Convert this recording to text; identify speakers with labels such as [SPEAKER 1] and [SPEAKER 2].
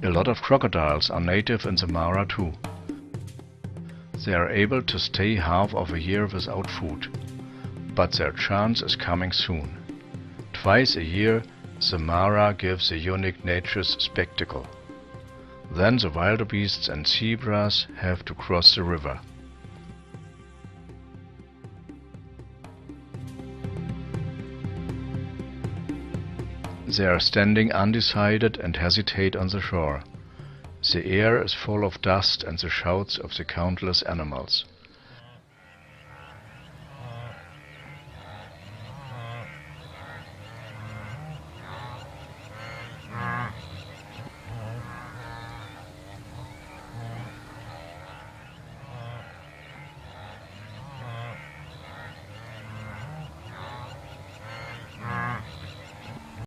[SPEAKER 1] A lot of crocodiles are native in Samara too. They are able to stay half of a year without food, but their chance is coming soon. Twice a year, Samara gives a unique nature's spectacle. Then the wildebeests and zebras have to cross the river. They are standing undecided and hesitate on the shore. The air is full of dust and the shouts of the countless animals.